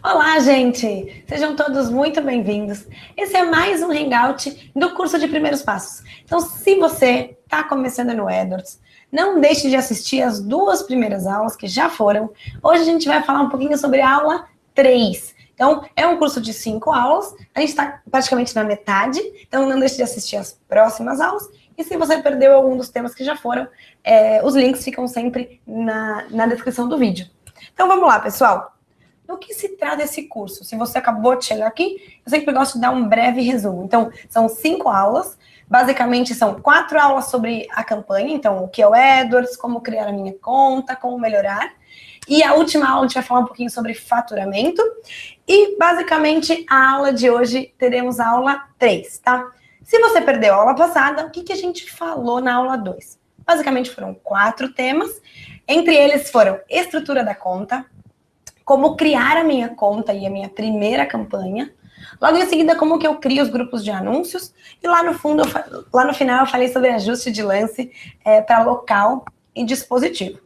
Olá, gente! Sejam todos muito bem-vindos. Esse é mais um Hangout do curso de Primeiros Passos. Então, se você está começando no Edwards, não deixe de assistir as duas primeiras aulas que já foram. Hoje a gente vai falar um pouquinho sobre a aula 3. Então, é um curso de 5 aulas, a gente está praticamente na metade, então não deixe de assistir as próximas aulas. E se você perdeu algum dos temas que já foram, os links ficam sempre na descrição do vídeo. Então, vamos lá, pessoal. Do que se trata esse curso? Se você acabou de chegar aqui, eu sempre gosto de dar um breve resumo. Então, são 5 aulas. Basicamente, são 4 aulas sobre a campanha. Então, o que é o Edwards, como criar a minha conta, como melhorar. E a última aula, a gente vai falar um pouquinho sobre faturamento. E, basicamente, a aula de hoje, teremos a aula 3, tá? Se você perdeu a aula passada, o que a gente falou na aula 2? Basicamente, foram 4 temas. Entre eles foram estrutura da conta, como criar a minha conta e a minha primeira campanha. Logo em seguida, como que eu crio os grupos de anúncios. E lá no final, eu falei sobre ajuste de lance para local e dispositivo.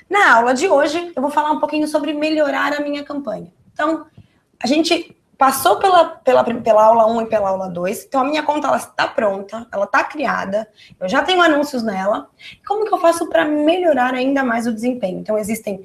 Na aula de hoje, eu vou falar um pouquinho sobre melhorar a minha campanha. Então, a gente passou pela aula 1 e pela aula 2. Então, a minha conta ela está pronta, ela está criada, eu já tenho anúncios nela. Como que eu faço para melhorar ainda mais o desempenho? Então, existem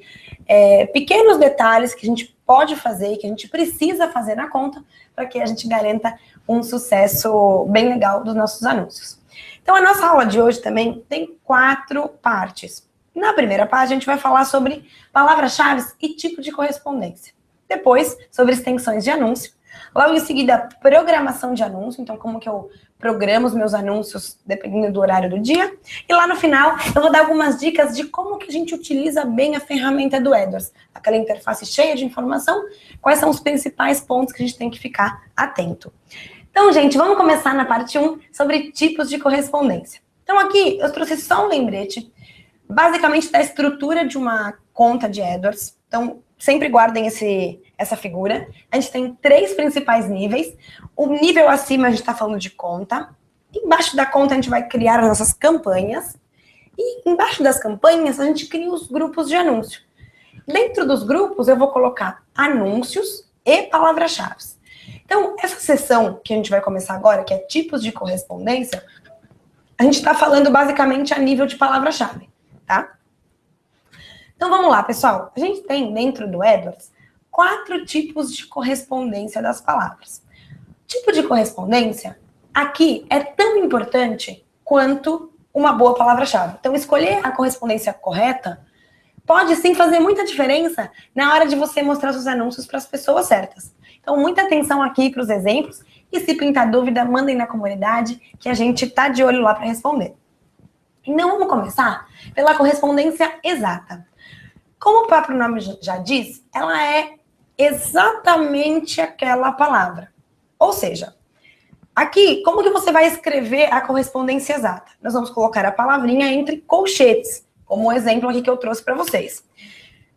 pequenos detalhes que a gente pode fazer, que a gente precisa fazer na conta, para que a gente garanta um sucesso bem legal dos nossos anúncios. Então, a nossa aula de hoje também tem 4 partes. Na primeira parte, a gente vai falar sobre palavras-chave e tipo de correspondência. Depois, sobre extensões de anúncio. Logo em seguida, programação de anúncio. Então, como que eu programo os meus anúncios dependendo do horário do dia. E lá no final, eu vou dar algumas dicas de como que a gente utiliza bem a ferramenta do Edwards. Aquela interface cheia de informação. Quais são os principais pontos que a gente tem que ficar atento. Então, gente, vamos começar na parte 1 sobre tipos de correspondência. Então, aqui eu trouxe só um lembrete, basicamente da estrutura de uma conta de Edwards. Então, sempre guardem essa figura. A gente tem 3 principais níveis. O nível acima, a gente está falando de conta. Embaixo da conta, a gente vai criar as nossas campanhas. E embaixo das campanhas, a gente cria os grupos de anúncio. Dentro dos grupos, eu vou colocar anúncios e palavras-chave. Então, essa sessão que a gente vai começar agora, que é tipos de correspondência, a gente está falando basicamente a nível de palavra-chave, tá? Então, vamos lá, pessoal. A gente tem dentro do Edwards 4 tipos de correspondência das palavras. Tipo de correspondência, aqui, é tão importante quanto uma boa palavra-chave. Então, escolher a correspondência correta pode, sim, fazer muita diferença na hora de você mostrar seus anúncios para as pessoas certas. Então, muita atenção aqui para os exemplos. E se pintar dúvida, mandem na comunidade, que a gente tá de olho lá para responder. Então, vamos começar pela correspondência exata. Como o próprio nome já diz, ela é exatamente aquela palavra. Ou seja, aqui, como que você vai escrever a correspondência exata? Nós vamos colocar a palavrinha entre colchetes, como o exemplo aqui que eu trouxe para vocês.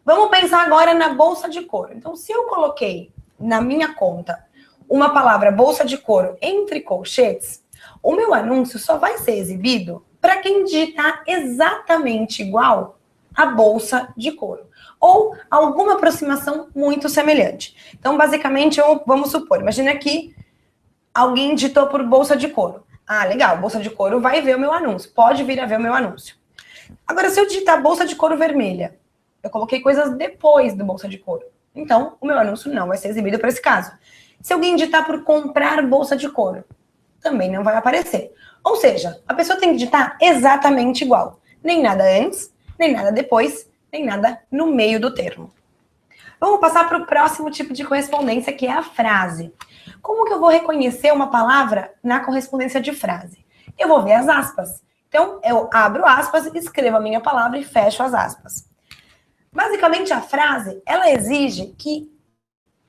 Vamos pensar agora na bolsa de couro. Então, se eu coloquei na minha conta uma palavra bolsa de couro entre colchetes, o meu anúncio só vai ser exibido para quem digitar exatamente igual a bolsa de couro, ou alguma aproximação muito semelhante. Então, basicamente, vamos supor, imagina que alguém digitou por bolsa de couro. Ah, legal, bolsa de couro vai ver o meu anúncio, pode vir a ver o meu anúncio. Agora, se eu digitar bolsa de couro vermelha, eu coloquei coisas depois do bolsa de couro, então o meu anúncio não vai ser exibido para esse caso. Se alguém digitar por comprar bolsa de couro, também não vai aparecer. Ou seja, a pessoa tem que digitar exatamente igual, nem nada antes, nem nada depois, nem nada no meio do termo. Vamos passar para o próximo tipo de correspondência, que é a frase. Como que eu vou reconhecer uma palavra na correspondência de frase? Eu vou ver as aspas. Então, eu abro aspas, escrevo a minha palavra e fecho as aspas. Basicamente, a frase, ela exige que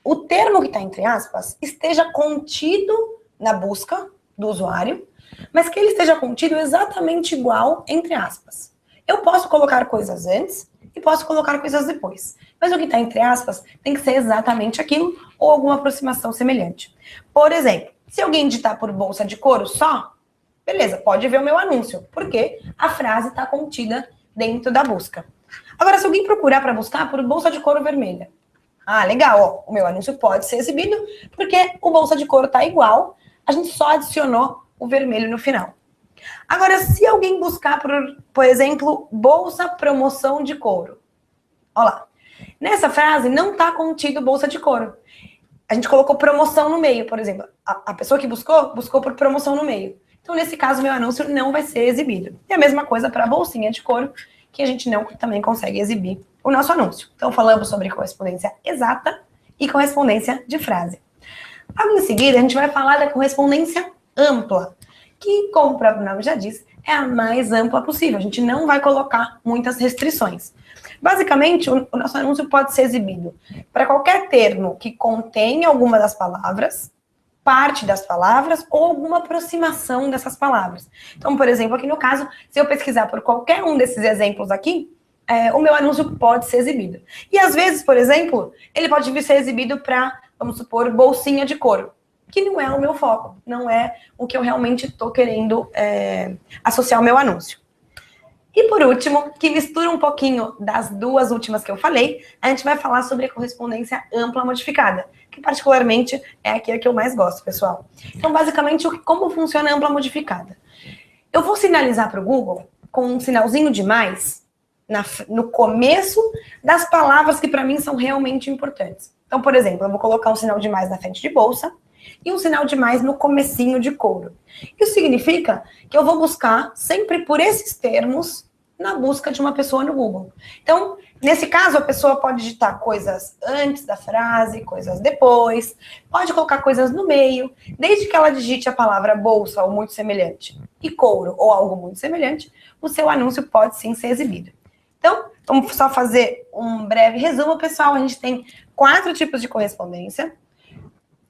o termo que está entre aspas esteja contido na busca do usuário, mas que ele esteja contido exatamente igual entre aspas. Eu posso colocar coisas antes e posso colocar coisas depois. Mas o que está entre aspas tem que ser exatamente aquilo ou alguma aproximação semelhante. Por exemplo, se alguém digitar por bolsa de couro só, beleza, pode ver o meu anúncio, porque a frase está contida dentro da busca. Agora, se alguém procurar para buscar por bolsa de couro vermelha, Ah, legal, ó, o meu anúncio pode ser exibido porque o bolsa de couro tá igual, a gente só adicionou o vermelho no final. Agora, se alguém buscar, por exemplo, bolsa promoção de couro. Olha lá. Nessa frase não está contido bolsa de couro. A gente colocou promoção no meio, por exemplo. A pessoa que buscou por promoção no meio. Então, nesse caso, meu anúncio não vai ser exibido. E a mesma coisa para a bolsinha de couro, que a gente não também consegue exibir o nosso anúncio. Então, falamos sobre correspondência exata e correspondência de frase. Logo em seguida, a gente vai falar da correspondência ampla, que, como o próprio nome já diz, é a mais ampla possível. A gente não vai colocar muitas restrições. Basicamente, o nosso anúncio pode ser exibido para qualquer termo que contenha alguma das palavras, parte das palavras ou alguma aproximação dessas palavras. Então, por exemplo, aqui no caso, se eu pesquisar por qualquer um desses exemplos aqui, o meu anúncio pode ser exibido. E às vezes, por exemplo, ele pode vir ser exibido para, vamos supor, bolsinha de couro, que não é o meu foco, não é o que eu realmente estou querendo associar ao meu anúncio. E por último, que mistura um pouquinho das duas últimas que eu falei, a gente vai falar sobre a correspondência ampla modificada, que particularmente é aqui que eu mais gosto, pessoal. Então, basicamente, como funciona a ampla modificada? Eu vou sinalizar para o Google com um sinalzinho de mais no começo das palavras que para mim são realmente importantes. Então, por exemplo, eu vou colocar um sinal de mais na frente de bolsa e um sinal de mais no comecinho de couro. Isso significa que eu vou buscar sempre por esses termos na busca de uma pessoa no Google. Então, nesse caso, a pessoa pode digitar coisas antes da frase, coisas depois, pode colocar coisas no meio, desde que ela digite a palavra bolsa ou muito semelhante e couro ou algo muito semelhante, o seu anúncio pode sim ser exibido. Então, vamos só fazer um breve resumo, pessoal. A gente tem 4 tipos de correspondência.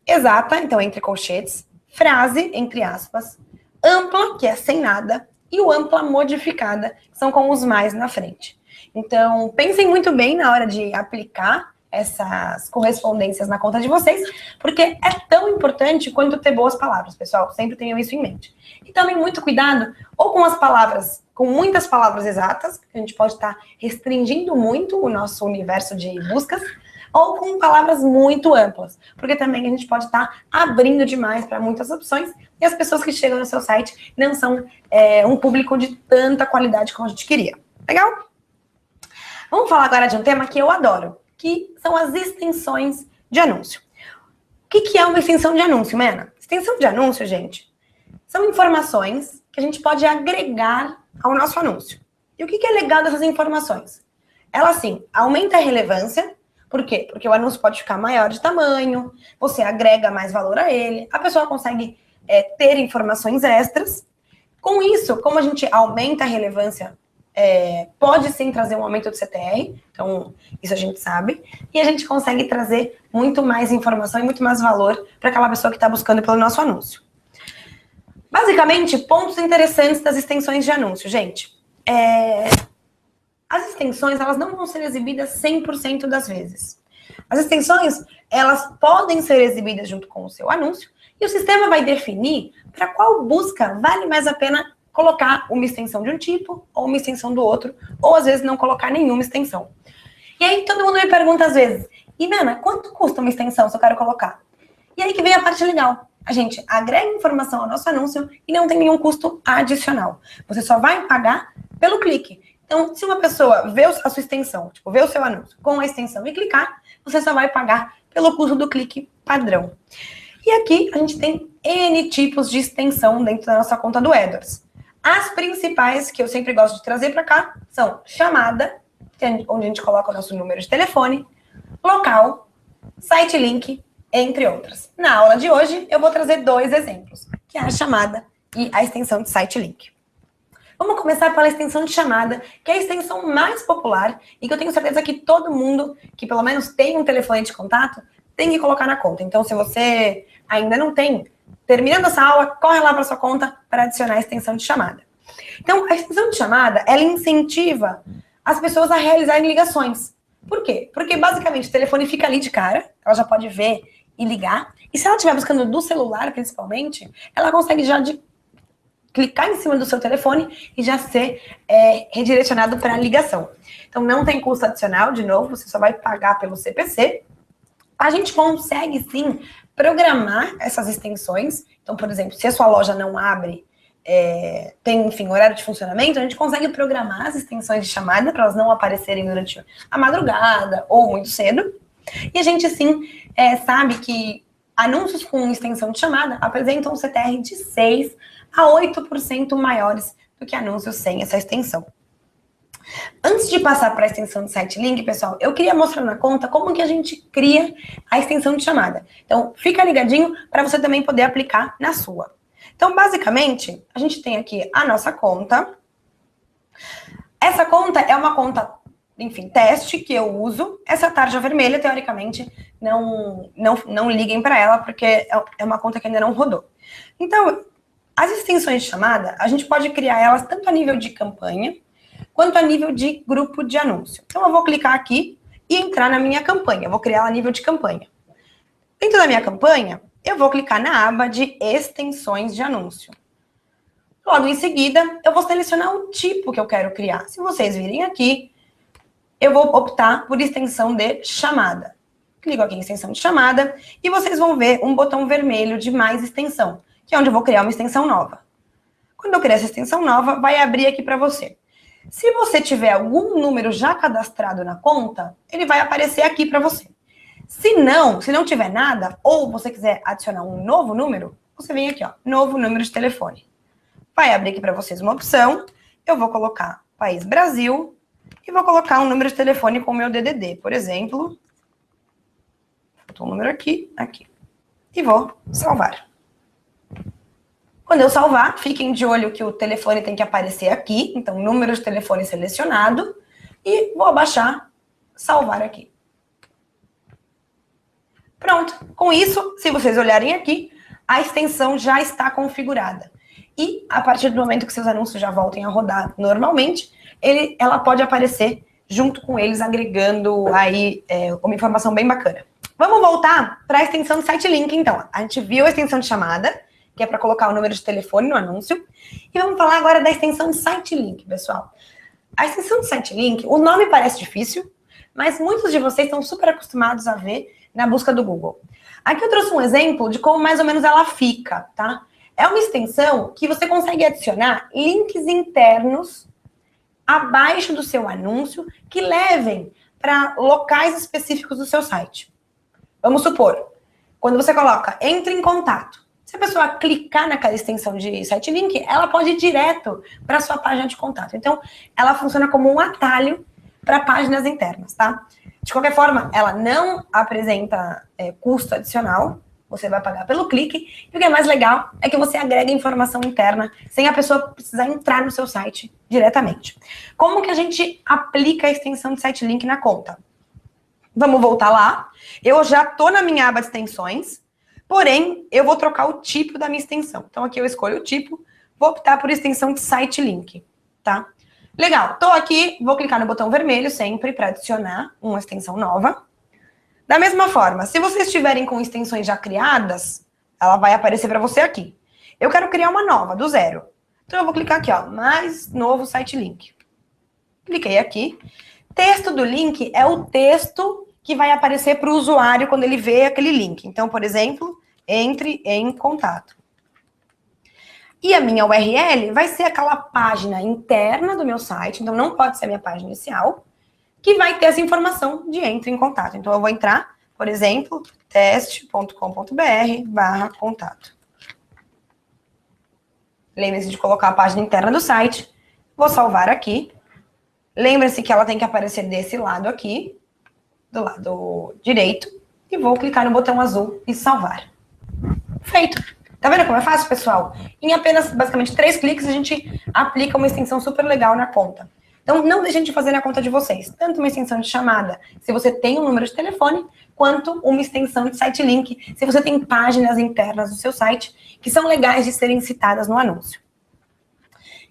Exata, então entre colchetes, frase, entre aspas, ampla, que é sem nada, e o ampla modificada, que são com os mais na frente. Então, pensem muito bem na hora de aplicar essas correspondências na conta de vocês, porque é tão importante quanto ter boas palavras, pessoal. Sempre tenham isso em mente. E também muito cuidado, ou com as palavras, com muitas palavras exatas, que a gente pode estar restringindo muito o nosso universo de buscas, ou com palavras muito amplas, porque também a gente pode estar abrindo demais para muitas opções e as pessoas que chegam no seu site não são um público de tanta qualidade como a gente queria. Legal? Vamos falar agora de um tema que eu adoro, que são as extensões de anúncio. O que é uma extensão de anúncio, Mena? Extensão de anúncio, gente, são informações que a gente pode agregar ao nosso anúncio. E o que é legal dessas informações? Ela, sim, aumenta a relevância. Por quê? Porque o anúncio pode ficar maior de tamanho, você agrega mais valor a ele, a pessoa consegue ter informações extras. Com isso, como a gente aumenta a relevância, pode sim trazer um aumento do CTR, então isso a gente sabe, e a gente consegue trazer muito mais informação e muito mais valor para aquela pessoa que está buscando pelo nosso anúncio. Basicamente, pontos interessantes das extensões de anúncio, gente. As extensões, elas não vão ser exibidas 100% das vezes. As extensões, elas podem ser exibidas junto com o seu anúncio e o sistema vai definir para qual busca vale mais a pena colocar uma extensão de um tipo ou uma extensão do outro, ou às vezes não colocar nenhuma extensão. E aí todo mundo me pergunta às vezes, e Mena, quanto custa uma extensão se eu quero colocar? E aí que vem a parte legal. A gente agrega informação ao nosso anúncio e não tem nenhum custo adicional. Você só vai pagar pelo clique. Então, se uma pessoa vê a sua extensão, tipo, vê o seu anúncio com a extensão e clicar, você só vai pagar pelo custo do clique padrão. E aqui a gente tem N tipos de extensão dentro da nossa conta do AdWords. As principais que eu sempre gosto de trazer para cá são chamada, onde a gente coloca o nosso número de telefone, local, site link, entre outras. Na aula de hoje, eu vou trazer 2 exemplos, que é a chamada e a extensão de site link. Vamos começar pela extensão de chamada, que é a extensão mais popular e que eu tenho certeza que todo mundo que pelo menos tem um telefone de contato tem que colocar na conta. Então, se você ainda não tem, terminando essa aula, corre lá para sua conta para adicionar a extensão de chamada. Então, a extensão de chamada, ela incentiva as pessoas a realizarem ligações. Por quê? Porque, basicamente, o telefone fica ali de cara, ela já pode ver e ligar, e se ela estiver buscando do celular, principalmente, ela consegue já clicar em cima do seu telefone e já ser redirecionado para a ligação. Então, não tem custo adicional, de novo, você só vai pagar pelo CPC. A gente consegue, sim, programar essas extensões. Então, por exemplo, se a sua loja não abre, tem, enfim, horário de funcionamento, a gente consegue programar as extensões de chamada para elas não aparecerem durante a madrugada ou muito cedo. E a gente, sim, sabe que anúncios com extensão de chamada apresentam um CTR de 6 a 8% maiores do que anúncios sem essa extensão. Antes de passar para a extensão de site link, pessoal, eu queria mostrar na conta como que a gente cria a extensão de chamada. Então, fica ligadinho para você também poder aplicar na sua. Então, basicamente, a gente tem aqui a nossa conta. Essa conta é uma conta, enfim, teste que eu uso. Essa tarja vermelha, teoricamente, não liguem para ela, porque é uma conta que ainda não rodou. Então, as extensões de chamada, a gente pode criar elas tanto a nível de campanha, quanto a nível de grupo de anúncio. Então, eu vou clicar aqui e entrar na minha campanha. Eu vou criar ela a nível de campanha. Dentro da minha campanha, eu vou clicar na aba de extensões de anúncio. Logo em seguida, eu vou selecionar o tipo que eu quero criar. Se vocês virem aqui, eu vou optar por extensão de chamada. Clico aqui em extensão de chamada e vocês vão ver um botão vermelho de mais extensão, que é onde eu vou criar uma extensão nova. Quando eu criar essa extensão nova, vai abrir aqui para você. Se você tiver algum número já cadastrado na conta, ele vai aparecer aqui para você. Se não tiver nada, ou você quiser adicionar um novo número, você vem aqui, ó, novo número de telefone. Vai abrir aqui para vocês uma opção, eu vou colocar país Brasil e vou colocar um número de telefone com o meu DDD, por exemplo. Faltou um número aqui, aqui. E vou salvar. Quando eu salvar, fiquem de olho que o telefone tem que aparecer aqui. Então, número de telefone selecionado. E vou abaixar, salvar aqui. Pronto. Com isso, se vocês olharem aqui, a extensão já está configurada. E, a partir do momento que seus anúncios já voltem a rodar normalmente, ela pode aparecer junto com eles, agregando aí uma informação bem bacana. Vamos voltar para a extensão do site link, então. A gente viu a extensão de chamada, que é para colocar o número de telefone no anúncio. E vamos falar agora da extensão de site link, pessoal. A extensão de site link, o nome parece difícil, mas muitos de vocês estão super acostumados a ver na busca do Google. Aqui eu trouxe um exemplo de como mais ou menos ela fica, tá? É uma extensão que você consegue adicionar links internos abaixo do seu anúncio que levem para locais específicos do seu site. Vamos supor, quando você coloca entre em contato, se a pessoa clicar naquela extensão de site link, ela pode ir direto para a sua página de contato. Então, ela funciona como um atalho para páginas internas, tá? De qualquer forma, ela não apresenta custo adicional, você vai pagar pelo clique, e o que é mais legal é que você agrega informação interna sem a pessoa precisar entrar no seu site diretamente. Como que a gente aplica a extensão de site link na conta? Vamos voltar lá. Eu já estou na minha aba de extensões, porém, eu vou trocar o tipo da minha extensão. Então, aqui eu escolho o tipo, vou optar por extensão de site link, tá? Legal, estou aqui, vou clicar no botão vermelho sempre para adicionar uma extensão nova. Da mesma forma, se vocês estiverem com extensões já criadas, ela vai aparecer para você aqui. Eu quero criar uma nova, do zero. Então, eu vou clicar aqui, ó, mais novo site link. Cliquei aqui. Texto do link é o texto que vai aparecer para o usuário quando ele vê aquele link. Então, por exemplo, entre em contato. E a minha URL vai ser aquela página interna do meu site, então não pode ser a minha página inicial, que vai ter essa informação de entre em contato. Então, eu vou entrar, por exemplo, teste.com.br/contato. Lembre-se de colocar a página interna do site. Vou salvar aqui. Lembre-se que ela tem que aparecer desse lado aqui, do lado direito. E vou clicar no botão azul e salvar. Feito. Tá vendo como é fácil, pessoal? Em apenas, basicamente, 3 cliques, a gente aplica uma extensão super legal na conta. Então, não deixem de fazer na conta de vocês. Tanto uma extensão de chamada, se você tem um número de telefone, quanto uma extensão de site link, se você tem páginas internas do seu site, que são legais de serem citadas no anúncio.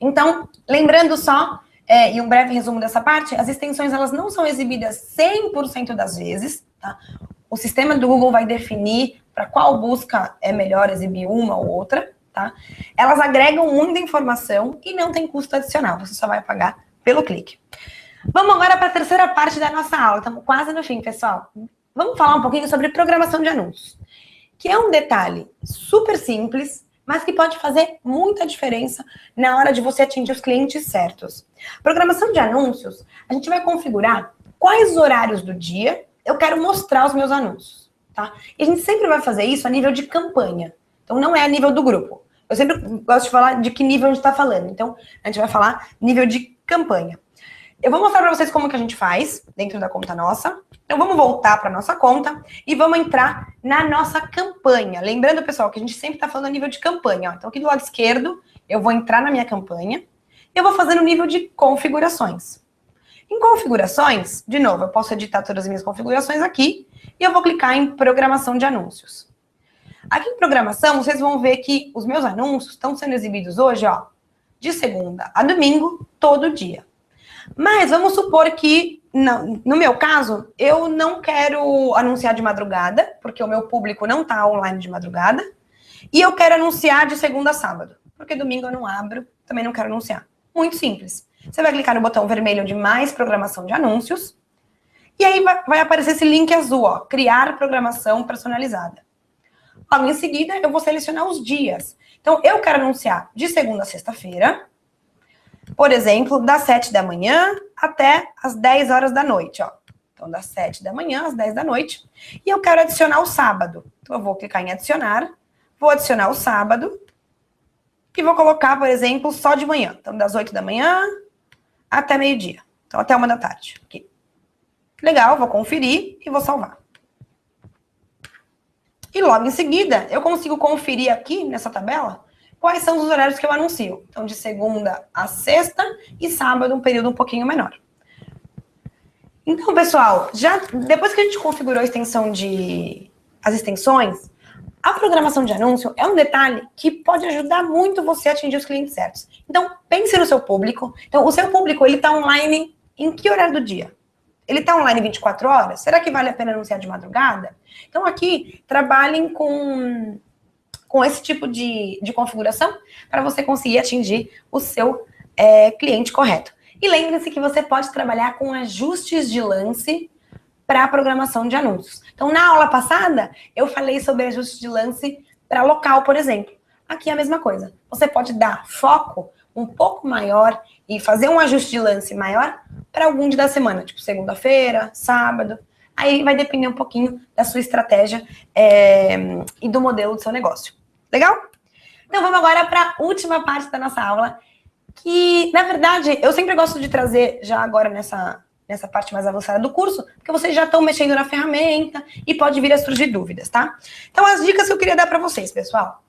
Então, lembrando só, e um breve resumo dessa parte, as extensões, elas não são exibidas 100% das vezes, tá? O sistema do Google vai definir para qual busca é melhor exibir uma ou outra, tá? Elas agregam muita informação e não tem custo adicional, você só vai pagar pelo clique. Vamos agora para a terceira parte da nossa aula. Estamos quase no fim, pessoal. vamos falar um pouquinho sobre programação de anúncios, que é um detalhe super simples, mas que pode fazer muita diferença na hora de você atingir os clientes certos. Programação de anúncios, a gente vai configurar quais horários do dia eu quero mostrar os meus anúncios, tá? E a gente sempre vai fazer isso a nível de campanha. Então, não é a nível do grupo. Eu sempre gosto de falar de que nível a gente está falando. Então, a gente vai falar nível de campanha. Eu vou mostrar para vocês como que a gente faz dentro da conta nossa. Então, vamos voltar para a nossa conta e vamos entrar na nossa campanha. Lembrando, pessoal, que a gente sempre está falando a nível de campanha. Ó. Então, aqui do lado esquerdo, eu vou entrar na minha campanha e eu vou fazer no nível de configurações. Em configurações, de novo, eu posso editar todas as minhas configurações aqui e eu vou clicar em programação de anúncios. Aqui em programação, vocês vão ver que os meus anúncios estão sendo exibidos hoje, ó, de segunda a domingo, todo dia. Mas vamos supor que, no meu caso, eu não quero anunciar de madrugada, porque o meu público não está online de madrugada, e eu quero anunciar de segunda a sábado, porque domingo eu não abro, também não quero anunciar. Muito simples. Você vai clicar no botão vermelho de mais programação de anúncios, e aí vai aparecer esse link azul, ó, criar programação personalizada. Logo em seguida, eu vou selecionar os dias. Então, eu quero anunciar de segunda a sexta-feira, por exemplo, das 7 da manhã até as 10 horas da noite, ó. Então, das 7 da manhã às 10 da noite. E eu quero adicionar o sábado. Então, eu vou clicar em adicionar, vou adicionar o sábado e vou colocar, por exemplo, só de manhã. Então, das 8 da manhã até meio-dia. Então, até 1 da tarde. Aqui. Legal, vou conferir e vou salvar. E logo em seguida, eu consigo conferir aqui nessa tabela quais são os horários que eu anuncio. Então, de segunda a sexta e sábado, um período um pouquinho menor. Então, pessoal, depois que a gente configurou as extensões, a programação de anúncio é um detalhe que pode ajudar muito você a atingir os clientes certos. Então, pense no seu público. Então, o seu público, ele está online em que horário do dia? Ele está online 24 horas? Será que vale a pena anunciar de madrugada? Então, aqui, trabalhem com esse tipo de configuração para você conseguir atingir o seu cliente correto. E lembre-se que você pode trabalhar com ajustes de lance para a programação de anúncios. Então, na aula passada, eu falei sobre ajustes de lance para local, por exemplo. Aqui é a mesma coisa. Você pode dar foco um pouco maior e fazer um ajuste de lance maior para algum dia da semana, tipo segunda-feira, sábado. Aí vai depender um pouquinho da sua estratégia e do modelo do seu negócio. Legal? Então vamos agora para a última parte da nossa aula, que, na verdade, eu sempre gosto de trazer já agora nessa parte mais avançada do curso, porque vocês já estão mexendo na ferramenta e pode vir a surgir dúvidas, tá? Então as dicas que eu queria dar para vocês, pessoal.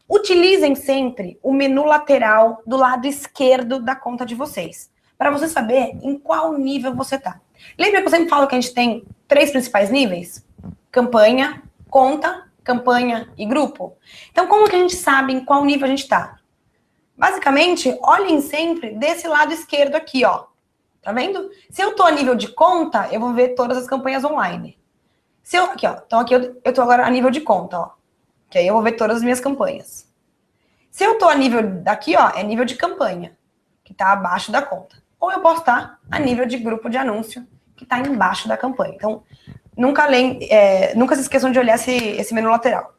Utilizem sempre o menu lateral do lado esquerdo da conta de vocês, para você saber em qual nível você está. Lembra que eu sempre falo que a gente tem 3 principais níveis? Campanha, conta, campanha e grupo. Então, como que a gente sabe em qual nível a gente está? Basicamente, olhem sempre desse lado esquerdo aqui, ó. Tá vendo? Se eu tô a nível de conta, eu vou ver todas as campanhas online. Aqui, ó. Então, aqui eu tô agora a nível de conta, ó. Que aí eu vou ver todas as minhas campanhas. Se eu tô a nível daqui, ó, é nível de campanha, que tá abaixo da conta. Ou eu posso estar a nível de grupo de anúncio, que tá embaixo da campanha. Então, nunca se esqueçam de olhar esse menu lateral.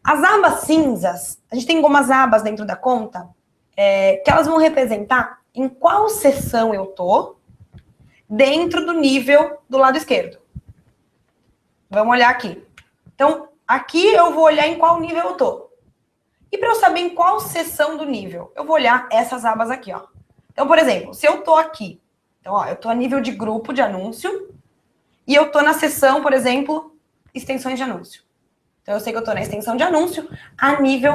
As abas cinzas, a gente tem algumas abas dentro da conta, que elas vão representar em qual seção eu tô dentro do nível do lado esquerdo. Vamos olhar aqui. Então, aqui eu vou olhar em qual nível eu tô. E para eu saber em qual seção do nível, eu vou olhar essas abas aqui, ó. Então, por exemplo, se eu tô aqui, então, ó, eu tô a nível de grupo de anúncio e eu tô na seção, por exemplo, extensões de anúncio. Então, eu sei que eu tô na extensão de anúncio a nível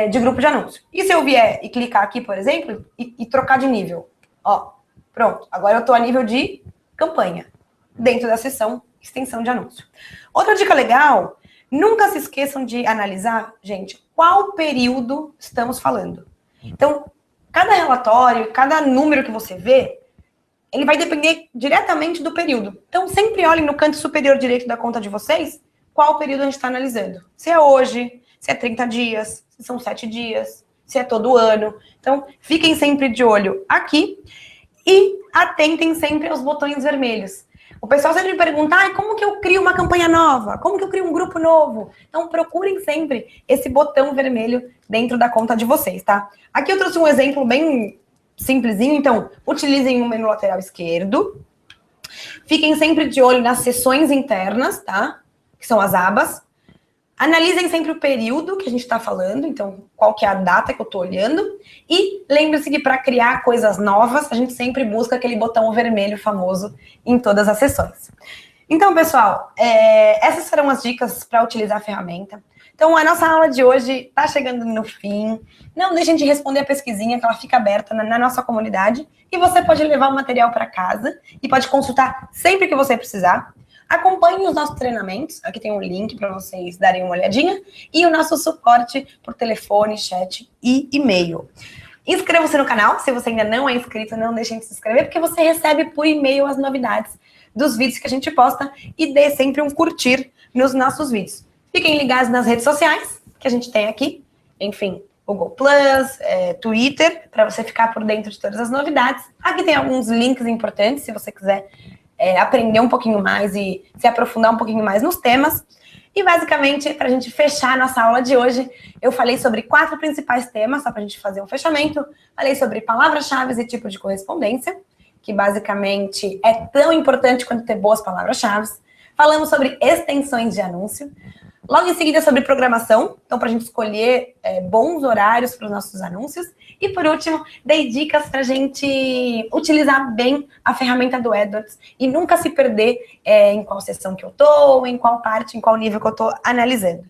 de grupo de anúncio. E se eu vier e clicar aqui, por exemplo, e trocar de nível? Ó, pronto. Agora eu tô a nível de campanha, dentro da seção extensão de anúncio. Outra dica legal, nunca se esqueçam de analisar, gente, qual período estamos falando. Então, cada relatório, cada número que você vê, ele vai depender diretamente do período. Então, sempre olhem no canto superior direito da conta de vocês qual período a gente está analisando. Se é hoje, se é 30 dias, se são 7 dias, se é todo ano. Então, fiquem sempre de olho aqui e atentem sempre aos botões vermelhos. O pessoal sempre pergunta, como que eu crio uma campanha nova? Como que eu crio um grupo novo? Então, procurem sempre esse botão vermelho dentro da conta de vocês, tá? Aqui eu trouxe um exemplo bem simplesinho. Então, utilizem o menu lateral esquerdo. Fiquem sempre de olho nas seções internas, tá? Que são as abas. Analisem sempre o período que a gente está falando, então qual que é a data que eu estou olhando. E lembre-se que para criar coisas novas, a gente sempre busca aquele botão vermelho famoso em todas as sessões. Então, pessoal, essas serão as dicas para utilizar a ferramenta. Então, a nossa aula de hoje está chegando no fim. Não deixem de responder a pesquisinha, que ela fica aberta na nossa comunidade. E você pode levar o material para casa e pode consultar sempre que você precisar. Acompanhem os nossos treinamentos, aqui tem um link para vocês darem uma olhadinha, e o nosso suporte por telefone, chat e e-mail. Inscreva-se no canal, se você ainda não é inscrito, não deixem de se inscrever, porque você recebe por e-mail as novidades dos vídeos que a gente posta, e dê sempre um curtir nos nossos vídeos. Fiquem ligados nas redes sociais, que a gente tem aqui, enfim, Google+, Twitter, para você ficar por dentro de todas as novidades. Aqui tem alguns links importantes, se você quiser aprender um pouquinho mais e se aprofundar um pouquinho mais nos temas. E basicamente, para a gente fechar a nossa aula de hoje, eu falei sobre 4 principais temas, só para a gente fazer um fechamento. Falei sobre palavras-chave e tipo de correspondência, que basicamente é tão importante quanto ter boas palavras-chave. Falamos sobre extensões de anúncio. Logo em seguida, sobre programação, então para a gente escolher bons horários para os nossos anúncios. E por último, dei dicas para a gente utilizar bem a ferramenta do AdWords e nunca se perder em qual seção que eu estou, em qual parte, em qual nível que eu estou analisando.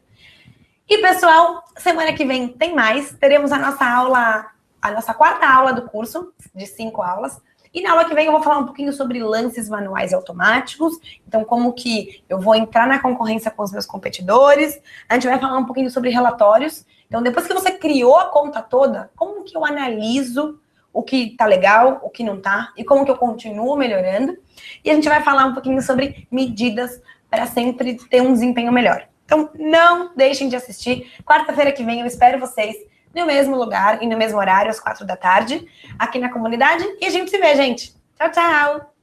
E pessoal, semana que vem tem mais. Teremos a nossa aula, a nossa 4ª aula do curso, de 5 aulas. E na aula que vem eu vou falar um pouquinho sobre lances manuais e automáticos. Então, como que eu vou entrar na concorrência com os meus competidores. A gente vai falar um pouquinho sobre relatórios. Então, depois que você criou a conta toda, como que eu analiso o que tá legal, o que não tá, e como que eu continuo melhorando. E a gente vai falar um pouquinho sobre medidas para sempre ter um desempenho melhor. Então, não deixem de assistir. Quarta-feira que vem eu espero vocês no mesmo lugar e no mesmo horário, às 4 da tarde, aqui na comunidade. E a gente se vê, gente. Tchau, tchau!